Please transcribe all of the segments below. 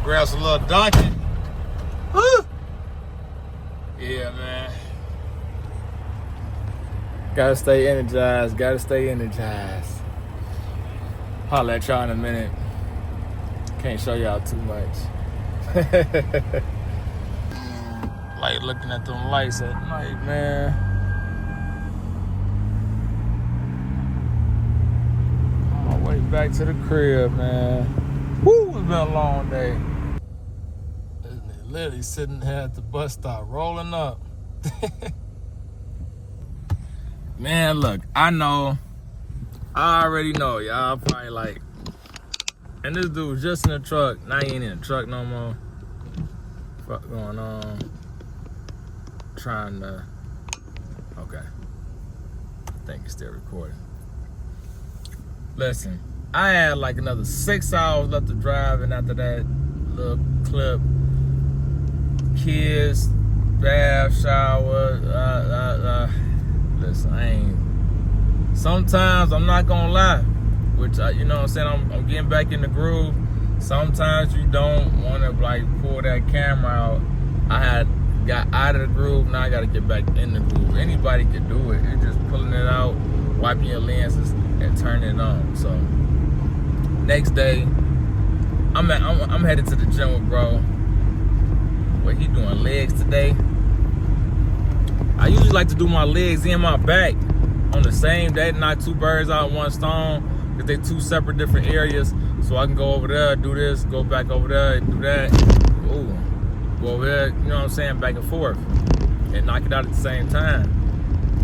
grab some little donkey. Woo! Yeah, man. Gotta stay energized. Holla at y'all in a minute. Can't show y'all too much. Like looking at them lights at night, man. On my way back to the crib, man. Woo, it's been a long day. Literally sitting here at the bus stop, rolling up. Man, look, I already know, y'all probably like, and this dude was just in the truck. Now he ain't in the truck no more. Fuck going on? Okay. I think it's still recording. Listen, I had like another 6 hours left to drive, and after that little clip, kids, bath, shower, listen, sometimes I'm not gonna lie, which, you know what I'm saying, I'm getting back in the groove. Sometimes you don't want to like pull that camera out. I had got out of the groove, now I gotta get back in the groove. Anybody can do it. It's just pulling it out, wiping your lenses, and turning it on. So, next day, I'm headed to the gym with bro. What he doing, legs today? I usually like to do my legs and my back on the same day, knock two birds out with one stone, because they two separate different areas. So I can go over there, do this, go back over there, do that. Ooh, go over there, you know what I'm saying, back and forth, and knock it out at the same time,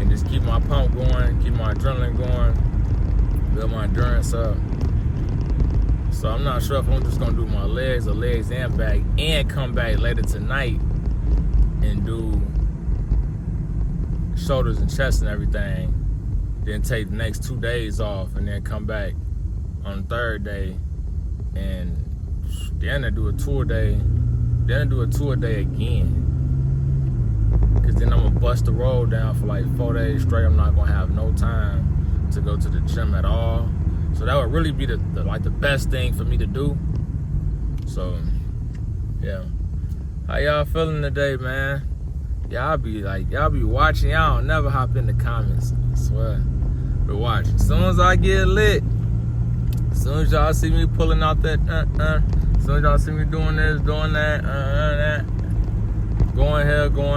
and just keep my pump going, keep my adrenaline going, build my endurance up. So I'm not sure if I'm just gonna do my legs or legs and back, and come back later tonight and do shoulders and chest and everything, then take the next 2 days off, and then come back on the third day, and then I do a tour day, again. Cause then I'm gonna bust the road down for like 4 days straight. I'm not gonna have no time to go to the gym at all. So that would really be the best thing for me to do. So yeah. How y'all feeling today, man? Y'all be watching, y'all don't never hop in the comments, I swear. But watch, as soon as I get lit, as soon as y'all see me pulling out that as soon as y'all see me doing this, doing that, going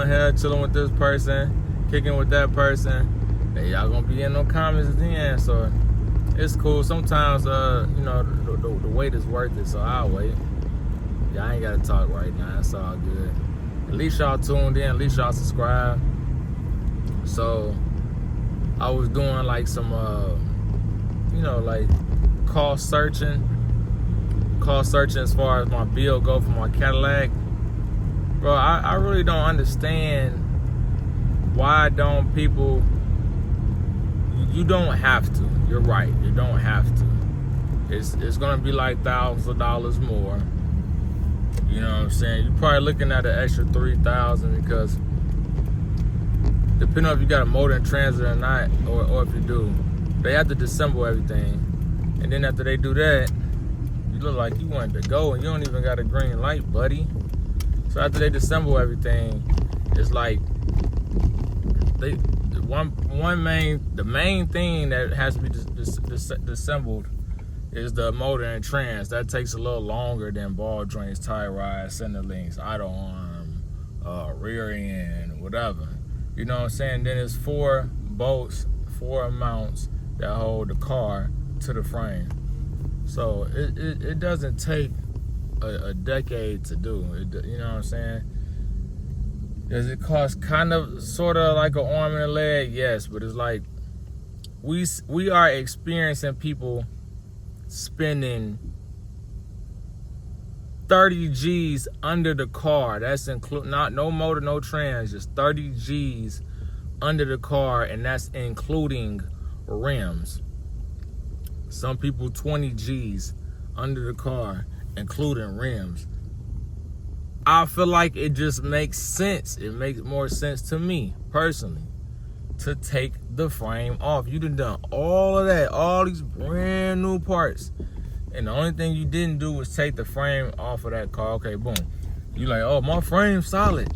here, chilling with this person, kicking with that person, then y'all gonna be in no comments at the end. So it's cool. Sometimes you know, the wait is worth it, so I'll wait. Y'all ain't gotta talk right now, it's all good. At least y'all tuned in, at least y'all subscribed. So I was doing like some you know, like cost searching as far as my bill go for my Cadillac. Bro, I really don't understand why don't people, you don't have to. You're right, you don't have to. It's gonna be like thousands of dollars more. You know what I'm saying? You're probably looking at an extra $3,000, because depending on if you got a motor in transit or not, or if you do, they have to disassemble everything. And then after they do that, you look like you wanted to go and you don't even got a green light, buddy. So after they disassemble everything, it's like the main thing that has to be disassembled is the motor and trans. That takes a little longer than ball joints, tie rods, center links, idle arm, rear end, whatever. You know what I'm saying? Then it's 4 bolts, 4 mounts that hold the car to the frame. So it doesn't take a decade to do. You know what I'm saying? Does it cost kind of, sort of like an arm and a leg? Yes, but it's like we are experiencing people spending 30 G's under the car. That's no motor, no trans, just 30 G's under the car, and that's including rims. Some people 20 G's under the car, including rims. I feel like it just makes sense. It makes more sense to me, personally, to take the frame off. You done all of that, all these brand new parts, and the only thing you didn't do was take the frame off of that car. Okay, boom. You like, oh, my frame's solid,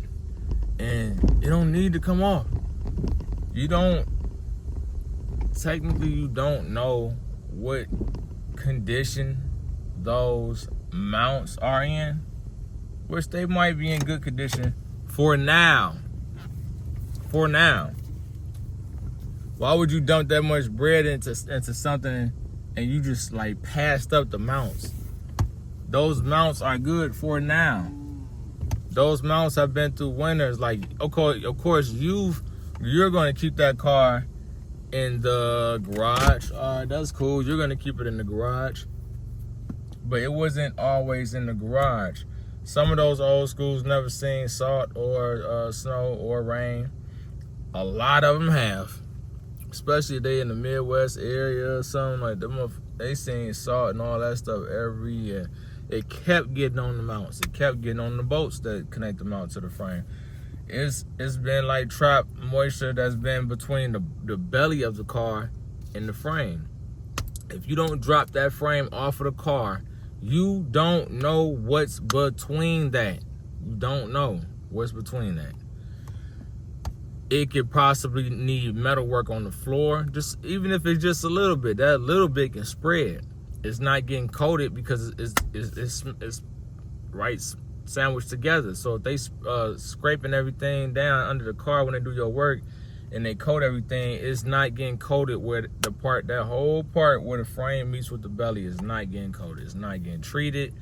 and it don't need to come off. You don't, technically you don't know what condition those mounts are in, which they might be in good condition for now. For now. Why would you dump that much bread into something and you just like passed up the mounts? Those mounts are good for now. Those mounts have been through winters. Like, of course, you're going to keep that car in the garage. All right, that's cool. You're going to keep it in the garage. But it wasn't always in the garage. Some of those old schools never seen salt or snow or rain. A lot of them have. Especially if they in the Midwest area or something like that. They seen salt and all that stuff every year. It kept getting on the mounts. It kept getting on the bolts that connect the mount to the frame. It's been like trapped moisture that's been between the belly of the car and the frame. If you don't drop that frame off of the car, you don't know what's between that. You don't know what's between that. It could possibly need metal work on the floor, just even if it's just a little bit. That little bit can spread. It's not getting coated because it's right sandwiched together. So if they scraping everything down under the car when they do your work and they coat everything, it's not getting coated where that whole part where the frame meets with the belly is not getting coated. It's not getting treated.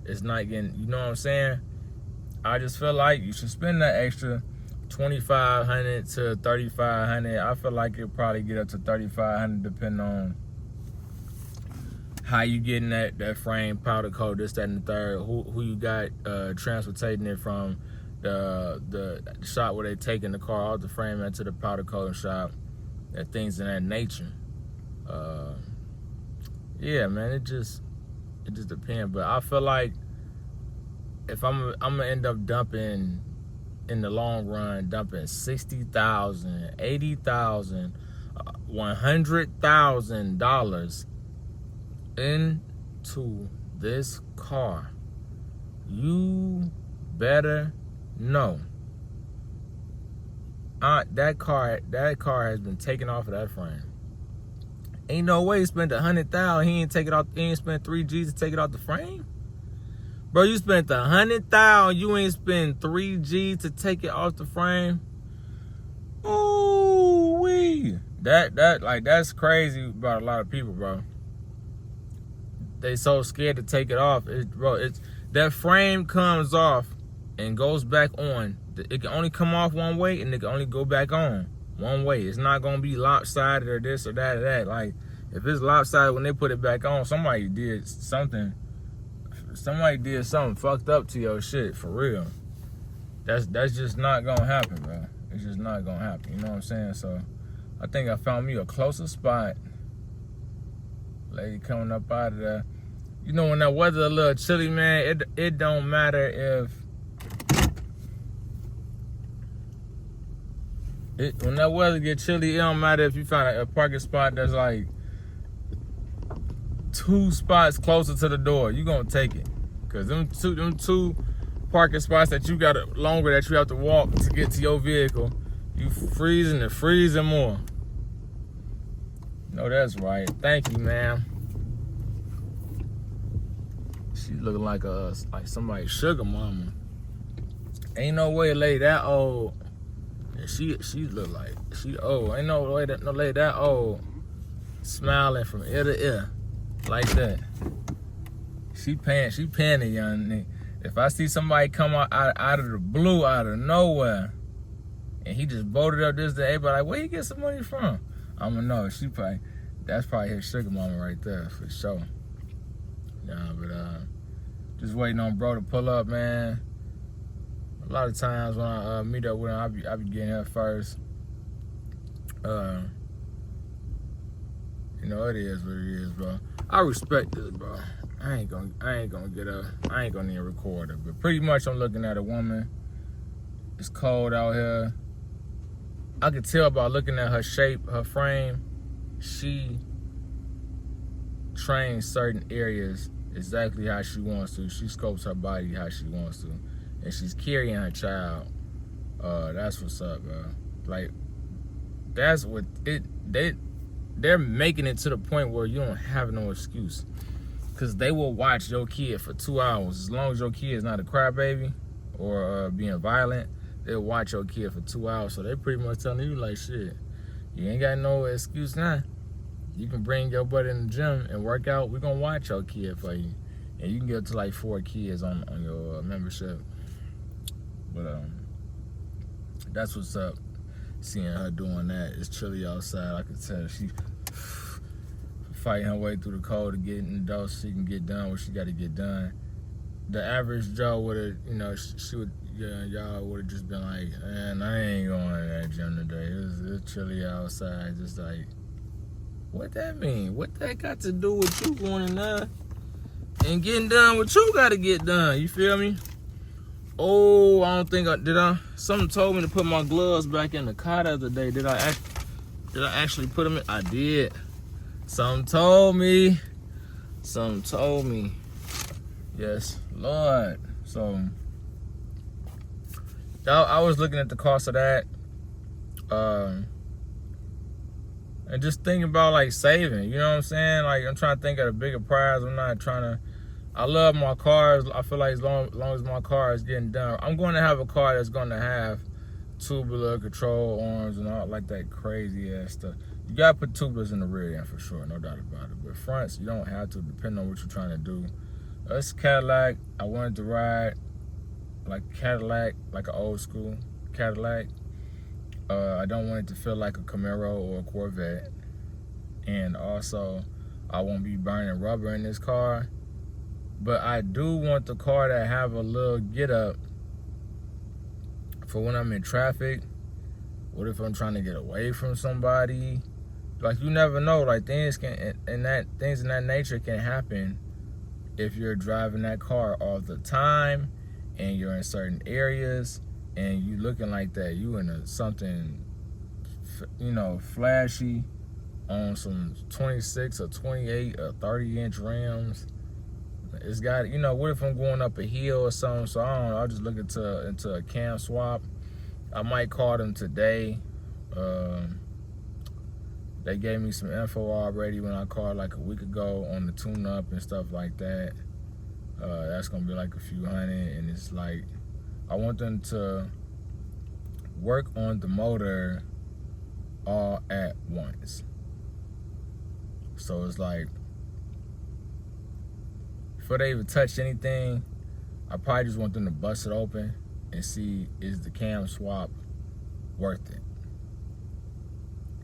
It's not getting, you know what I'm saying? I just feel like you should spend that extra $2,500 to $3,500. I feel like it'll probably get up to $3,500 depending on how you getting that frame powder coat, this, that, and the third. Who you got transportating it from the shop where they taking the car off the frame into the powder coating shop, and things of that nature. Yeah, man, it just depends. But I feel like if I'm gonna end up dumping, in the long run, dumping $60,000, $80,000, $100,000 into this car, you better know that car has been taken off of that frame. Ain't no way he spent $100,000. He ain't spent 3 G's to take it off the frame. Bro, you spent $100,000. You ain't spend 3 G's to take it off the frame. Ooh wee. That's crazy about a lot of people, bro. They so scared to take it off. That frame comes off and goes back on. It can only come off one way and it can only go back on one way. It's not gonna be lopsided or this or that or that. Like, if it's lopsided when they put it back on, somebody did something fucked up to your shit, for real. That's just not gonna happen, bro. It's just not gonna happen. You know what I'm saying? So I think I found me a closer spot. Lady coming up out of there. You know, when that weather a little chilly, man, it don't matter if when that weather get chilly, it don't matter if you find a parking spot that's like 2 spots closer to the door. You gonna take it, cause them two parking spots that you got longer that you have to walk to get to your vehicle, you freezing and freezing more. No, that's right. Thank you, ma'am. She looking like somebody's sugar mama. Ain't no way a lady that old. She look like she old. Ain't no way that no lady that old smiling from ear to ear like that. She paying the young nigga. If I see somebody come out of the blue, out of nowhere, and he just bolted up this day, everybody like, where you get some money from? I'ma know. That's probably his sugar mama right there for sure. Nah, but just waiting on bro to pull up, man. A lot of times when I meet up with him, I be getting here first. You know, it is what it is, bro. I respect this, bro. I ain't gonna get up. I ain't gonna even record it. But pretty much I'm looking at a woman. It's cold out here. I could tell by looking at her shape, her frame. She trains certain areas exactly how she wants to. She scopes her body how she wants to, and she's carrying her child. That's what's up, bro. Like, that's what they're making it to the point where you don't have no excuse, because they will watch your kid for 2 hours. As long as your kid is not a crybaby or being violent, they'll watch your kid for 2 hours. So they pretty much telling you, like, shit, you ain't got no excuse now. You can bring your buddy in the gym and work out. We're gonna watch your kid for you, and you can get to like 4 kids on your membership. But that's what's up. Seeing her doing that, it's chilly outside. I can tell she fighting her way through the cold to get in the door so she can get done what she got to get done. The average Joe would have, you know, she would, yeah, y'all would have just been like, man, I ain't going to that gym today. It's chilly outside. Just like, what that mean? What that got to do with you going in there and getting done what you got to get done? You feel me? Oh, I don't think did I? Something told me to put my gloves back in the car the other day. Did I actually put them in? I did. Something told me. Something told me. Yes, Lord. So, I was looking at the cost of that. And just thinking about like saving, you know what I'm saying? Like, I'm trying to think of a bigger prize. I'm not trying to, I love my cars. I feel like as long as my car is getting done, I'm going to have a car that's going to have tubular control arms and all like that crazy ass stuff. You got to put tubulars in the rear end for sure, no doubt about it. But fronts, you don't have to, depending on what you're trying to do. It's Cadillac. I wanted to ride like Cadillac, like an old school Cadillac. I don't want it to feel like a Camaro or a Corvette. And also, I won't be burning rubber in this car. But I do want the car to have a little get up for when I'm in traffic. What if I'm trying to get away from somebody? Like, you never know. Like, things in that nature can happen if you're driving that car all the time and you're in certain areas and you looking like that. You in something, you know, flashy on some 26 or 28 or 30-inch rims. It's got, you know, what if I'm going up a hill or something? So I don't know, I'll just look into a cam swap. I might call them today. They gave me some info already when I called like a week ago on the tune-up and stuff like that. That's gonna be like a few hundred, and it's like, I want them to work on the motor all at once. So it's like, before they even touch anything, I probably just want them to bust it open and see, is the cam swap worth it?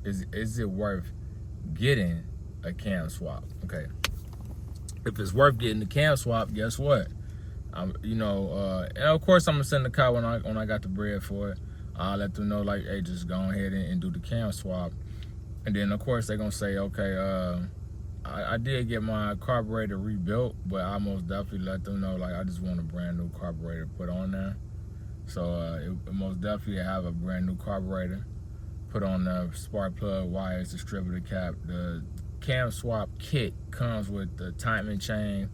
Is it worth getting a cam swap? Okay. If it's worth getting the cam swap, guess what? You know, and of course I'm gonna send the car when I got the bread for it. I'll let them know, like, hey, just go ahead and do the cam swap. And then of course they're gonna say, okay, I did get my carburetor rebuilt, but I most definitely let them know, like, I just want a brand new carburetor put on there. So it most definitely have a brand new carburetor put on the spark plug, wires, distributor cap. The cam swap kit comes with the timing chain,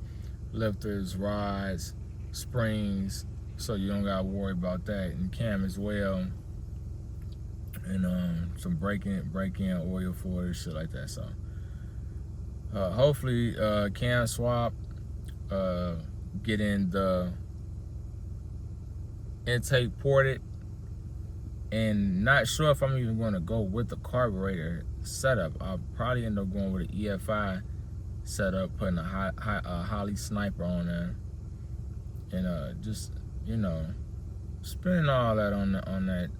lifters, rods, springs, so you don't gotta worry about that. And cam as well, and some break-in oil for it, shit like that. So hopefully cam swap, get in the intake ported, and not sure if I'm even going to go with the carburetor setup. I'll probably end up going with an EFI setup, putting a Holley Sniper on there, and just, you know, spending all that on that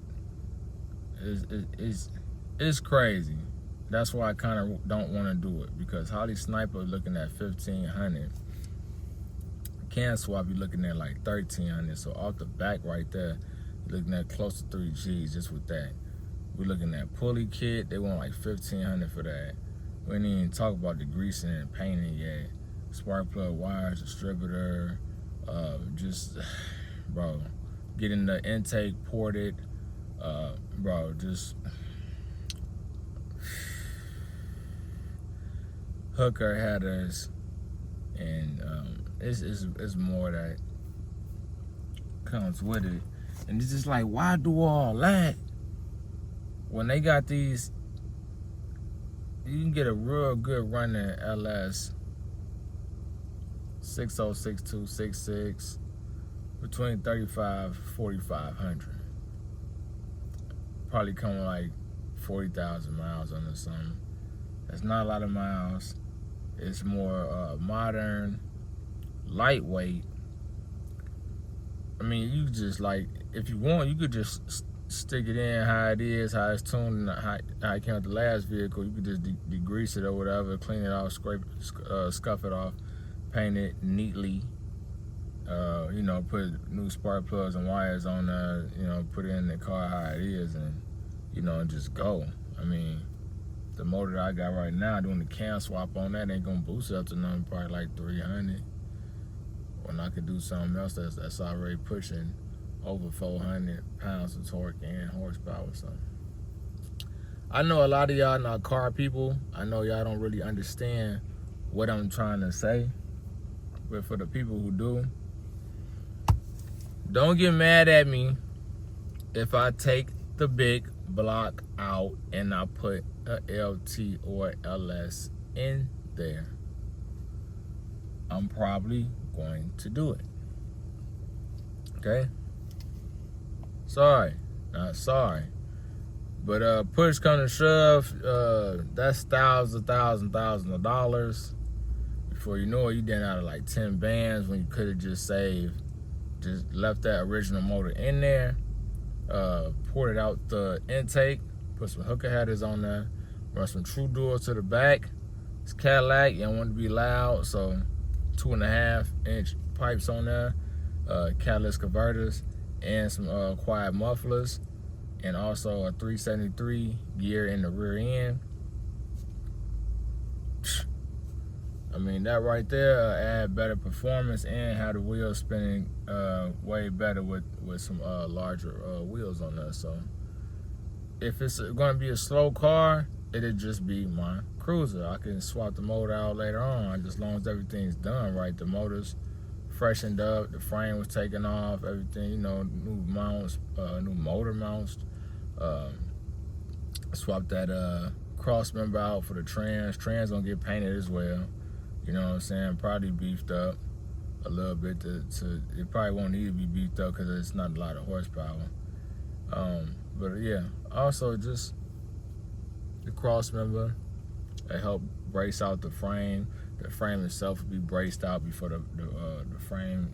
is crazy. That's why I kind of don't want to do it, because Holley Sniper looking at $1,500. Cam swap, you're looking at like $1,300. So off the back right there, you're looking at close to 3 G's just with that. We're looking at pulley kit. They want like $1,500 for that. We didn't even talk about the greasing and painting yet. Spark plug wires, distributor, just, bro, getting the intake ported, bro, just, hooker headers, and it's more that comes with it. And it's just like, why do all that when they got these? You can get a real good running LS 606266 between 35 4500. Probably coming like 40,000 miles on or something. That's not a lot of miles. It's more modern, lightweight. I mean, you just like, if you want, you could just stick it in how it is, how it's tuned, and how it came with the last vehicle. You could just degrease it or whatever, clean it off, scuff it off, paint it neatly. You know, put new spark plugs and wires on there. You know, put it in the car how it is, and you know, just go. I mean, the motor that I got right now, doing the cam swap on that ain't gonna boost it up to nothing, probably like 300. When I could do something else that's already pushing over 400 pounds of torque and horsepower. So I know a lot of y'all not car people. I know y'all don't really understand what I'm trying to say. But for the people who do, don't get mad at me if I take the big block out and I put a LT or LS in there. I'm probably going to do it. Okay? Sorry, not sorry. But push come to shove, that's thousands of dollars. Before you know it, you done out of like 10 bands when you could have just left that original motor in there, ported out the intake, put some hooker headers on there, run some true duals to the back. It's Cadillac, you don't want it to be loud, so 2.5-inch pipes on there, catalyst converters, and some quiet mufflers, and also a 373 gear in the rear end. I mean, that right there add better performance and have the wheels spinning way better with some larger wheels on there. So if it's going to be a slow car, it'll just be my cruiser. I can swap the motor out later on, as long as everything's done right. The motor's freshened up, the frame was taken off, everything, you know, new mounts, new motor mounts. Swap that cross member out for the trans. Trans gonna get painted as well. You know what I'm saying? Probably beefed up a little bit. It probably won't need to be beefed up because it's not a lot of horsepower. But yeah, also just the cross member that help brace out the frame. The frame itself will be braced out before the frame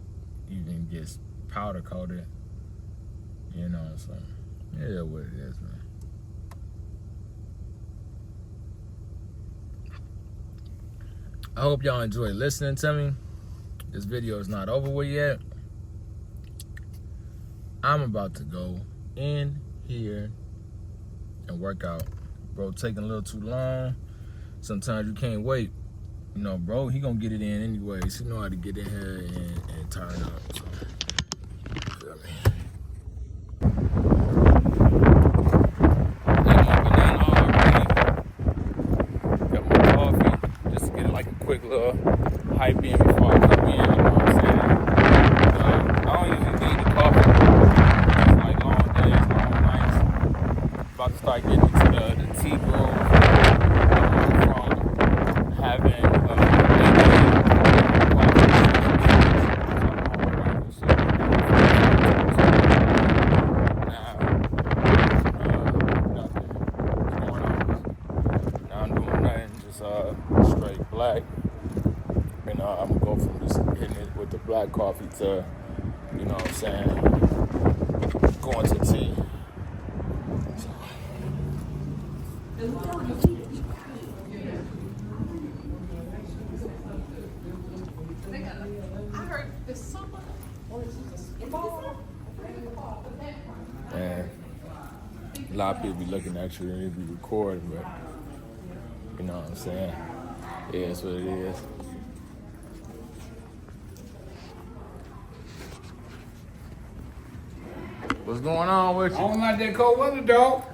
even gets powder coated. You know, so yeah, what it is, man. I hope y'all enjoy listening to me. This video is not over with yet. I'm about to go in here and work out. Bro, taking a little too long. Sometimes you can't wait. You know, bro, he gonna get it in anyways. He know how to get in here and turn up. So, feel me? Got my coffee, just to get like a quick little hype in before I come in. You know what I'm saying? I don't usually need the coffee. It's like long days, long nights. About to start getting into the tea room from having straight black, and I'm gonna go from just hitting it with the black coffee to, you know what I'm saying, going to tea. And a lot of people be looking at you and they be recording, but you know what I'm saying? It is what it is. What's going on with you? I don't like that cold weather, dog.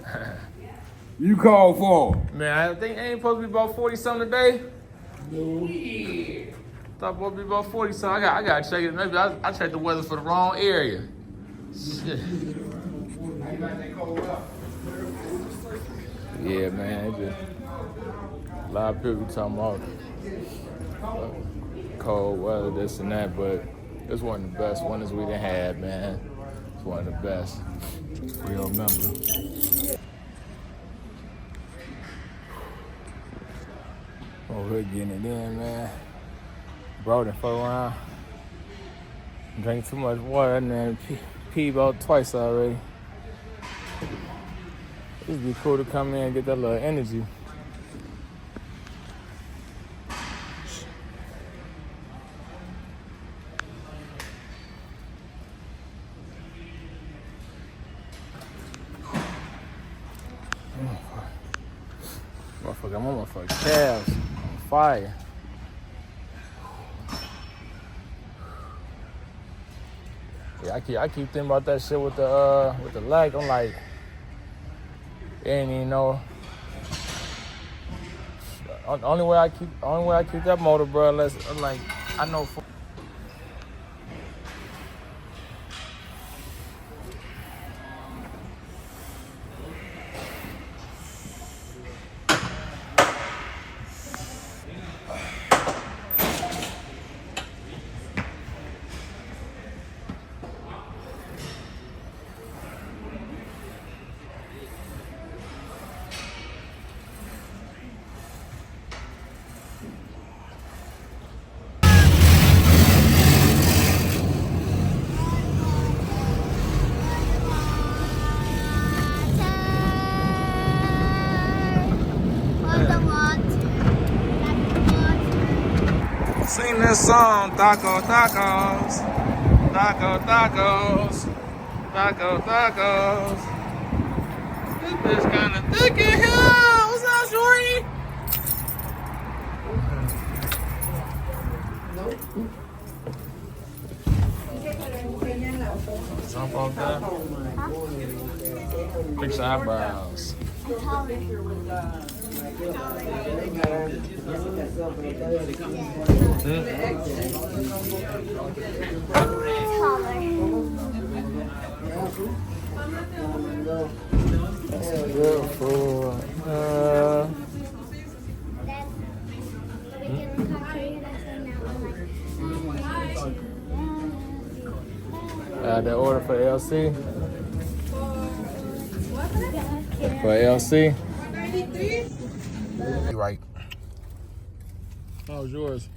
You called for? Man, I think it ain't supposed to be about 40 something today. Thought it would be about 40, so I gotta check it. Maybe I checked the weather for the wrong area. Shit. Yeah, man. It just, a lot of people talking about cold weather, this and that, but it's one of the best winters we done had, man. It's one of the best. Real member. Over here getting it in, man. Bro, done fuck around. Drank too much water and then pee about twice already. It'd be cool to come in and get that little energy. Motherfucker, I'm on motherfucking calves on fire. Yeah, I keep thinking about that shit with the leg. I'm like, ain't even know. Only way I keep that motor, bro. Unless I'm like, I know. Sing this song, taco, tacos, taco, tacos, taco, tacos. This bitch kinda thick in here. What's up, shorty? Jump off that. Fix your eyebrows. Beautiful. The order for LC. For LC. Right. How's yours?